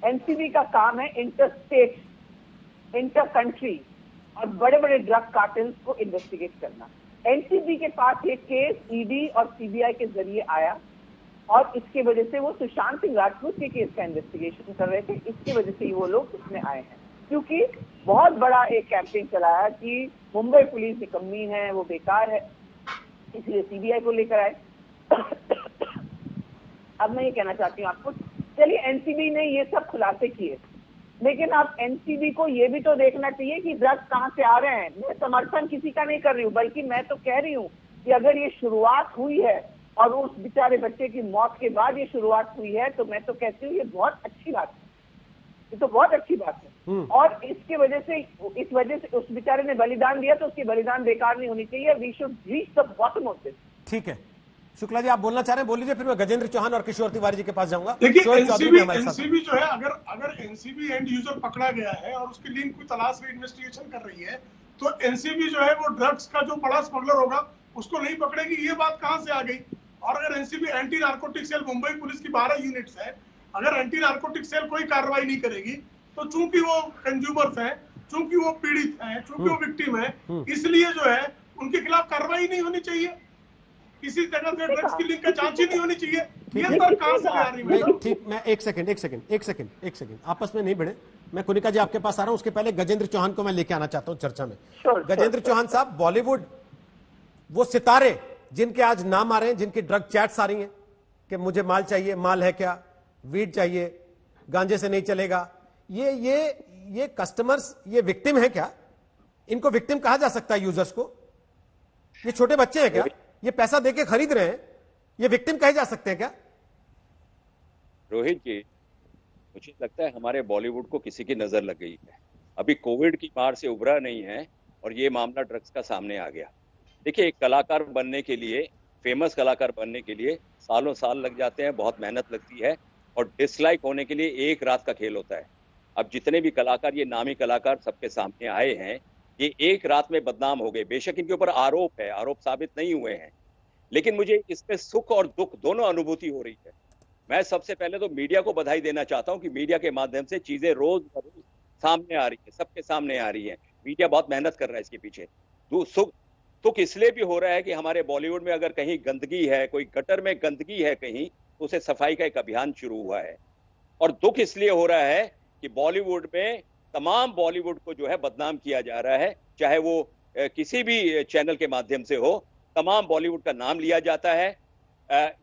NCB का काम है इंटर स्टेट, इंटर कंट्री और बड़े बड़े ड्रग कार्टेल्स को इन्वेस्टिगेट करना। एनसीबी के पास ये केस ईडी और सीबीआई के जरिए आया और इसके वजह से वो सुशांत सिंह राजपूत के केस का इन्वेस्टिगेशन कर रहे थे। इसकी वजह से वो लोग उसमें आए हैं, क्योंकि बहुत बड़ा एक कैंपेन चलाया कि मुंबई पुलिस निकम्मी है, वो बेकार है, इसलिए सीबीआई को लेकर आए। अब मैं ये कहना चाहती हूँ आपको, चलिए एनसीबी ने ये सब खुलासे किए, लेकिन अब एनसीबी को ये भी तो देखना चाहिए कि ड्रग्स कहां से आ रहे हैं। मैं समर्थन किसी का नहीं कर रही हूँ, बल्कि मैं तो कह रही हूँ कि अगर ये शुरुआत हुई है और उस बेचारे बच्चे की मौत के बाद ये शुरुआत हुई है, तो मैं तो कहती हूँ ये बहुत अच्छी बात है, ये तो बहुत अच्छी बात है। और इसके वजह से, इस वजह से उस बेचारे ने बलिदान दिया, तो उसकी बलिदान बेकार नहीं होनी चाहिए। We should reach the bottom of this. ठीक है, शुक्ला जी आप बोलना चाह रहे हैं, बोल लीजिए, फिर मैं गजेंद्र चौहान और किशोर तिवारी जी के पास जाऊंगा। देखिए एनसीबी जो है, अगर एनसीबी एंड यूजर पकड़ा गया है और उसकी लिंक की तलाश में इन्वेस्टिगेशन कर रही है, तो एनसीबी जो है वो ड्रग्स का जो बड़ा स्मगलर होगा उसको नहीं पकड़ेगी। ये बात कहां से आ गई? और अगर NCB anti narcotic cell, Mumbai police की 12 यूनिट्स है, अगर एंटी नार्कोटिक सेल कोई कार्रवाई नहीं करेगी, तो चूंकि वो कंज्यूमर्स हैं, चूंकि वो पीड़ित हैं, चूंकि वो विक्टिम है, इसलिए जो है उनके खिलाफ कार्रवाई नहीं होनी चाहिए, किसी तरह से ड्रग्स की लिंक का जांच ही नहीं होनी चाहिए। ये बात कहां से आ रही है? ठीक, मैं एक सेकंड आपस में नहीं भिड़े। मैं कुनिका जी आपके पास आ रहा हूं, उसके पहले गजेंद्र चौहान को मैं लेके आना चाहता हूं चर्चा में। गजेंद्र चौहान साहब, बॉलीवुड वो सितारे जिनके आज नाम आ रहे हैं, जिनकी ड्रग चैट्स आ रही हैं कि मुझे माल चाहिए, माल है क्या, वीड चाहिए, गांजे से नहीं चलेगा, ये कस्टमर्स, ये विक्टिम है क्या? इनको विक्टिम कहा जा सकता है यूजर्स को? ये छोटे बच्चे हैं क्या? ये पैसा देके खरीद रहे हैं, ये विक्टिम कहे जा सकते हैं क्या? रोहित जी, मुझे लगता है हमारे बॉलीवुड को किसी की नजर लग गई है। अभी कोविड की मार से उभरा नहीं है और ये मामला ड्रग्स का सामने आ गया। देखिए, एक कलाकार बनने के लिए, फेमस कलाकार बनने के लिए सालों साल लग जाते हैं, बहुत मेहनत लगती है, और डिसलाइक होने के लिए एक रात का खेल होता है। अब जितने भी कलाकार, ये नामी कलाकार सबके सामने आए हैं, ये एक रात में बदनाम हो गए। बेशक इनके ऊपर आरोप है, आरोप साबित नहीं हुए हैं, लेकिन मुझे इसमें सुख और दुख दोनों अनुभूति हो रही है। मैं सबसे पहले तो मीडिया को बधाई देना चाहता हूं कि मीडिया के माध्यम से चीजें रोज सामने आ रही है, सबके सामने आ रही है। मीडिया बहुत मेहनत कर रहा है इसके पीछे। तो सुख इसलिए भी हो रहा है कि हमारे बॉलीवुड में अगर कहीं गंदगी है, कोई गटर में गंदगी है कहीं, तो उसे सफाई का एक अभियान शुरू हुआ है। और दुख इसलिए हो रहा है कि बॉलीवुड में तमाम बॉलीवुड को जो है बदनाम किया जा रहा है, चाहे वो किसी भी चैनल के माध्यम से हो, तमाम बॉलीवुड का नाम लिया जाता है।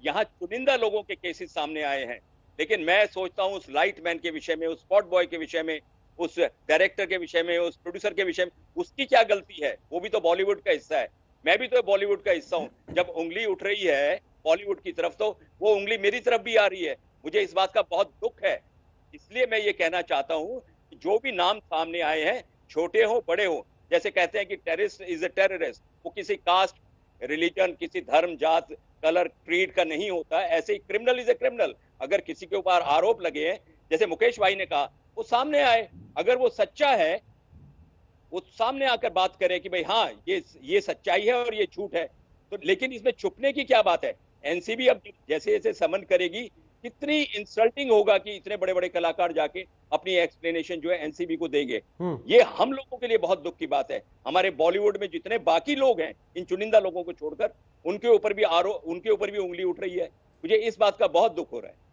यहाँ चुनिंदा लोगों के केसेस सामने आए हैं, लेकिन मैं सोचता हूँ उस लाइट मैन के विषय में, उस स्पॉट बॉय के विषय में, उस डायरेक्टर के विषय में, उस प्रोड्यूसर के विषय में, उसकी क्या गलती है? वो भी तो बॉलीवुड का हिस्सा है, मैं भी तो बॉलीवुड का हिस्सा हूँ। जब उंगली उठ रही है बॉलीवुड की तरफ, तो वो उंगली मेरी तरफ भी आ रही है। मुझे इस बात का बहुत दुख है। इसलिए मैं ये कहना चाहता हूँ कि जो भी नाम सामने आए हैं, छोटे हो बड़े हो, जैसे कहते हैं कि टेररिस्ट इज अ टेररिस्ट, वो किसी कास्ट, रिलीजन, किसी धर्म, जात, कलर, क्रीड का नहीं होता। ऐसे ही क्रिमिनल इज ए क्रिमिनल। अगर किसी के ऊपर आरोप लगे हैं, जैसे मुकेश भाई ने कहा, वो सामने आए, अगर वो सच्चा है, वो सामने आकर बात करे कि भाई हाँ ये सच्चाई है और ये झूठ है। तो लेकिन इसमें छुपने की क्या बात है? एनसीबी अब जैसे जैसे समन करेगी, कितनी इंसल्टिंग होगा कि इतने बड़े बड़े कलाकार जाके अपनी एक्सप्लेनेशन जो है एनसीबी को देंगे। ये हम लोगों के लिए बहुत दुख की बात है। हमारे बॉलीवुड में जितने बाकी लोग हैं, इन चुनिंदा लोगों को छोड़कर, उनके ऊपर भी उंगली उठ रही है। मुझे इस बात का बहुत दुख हो रहा है।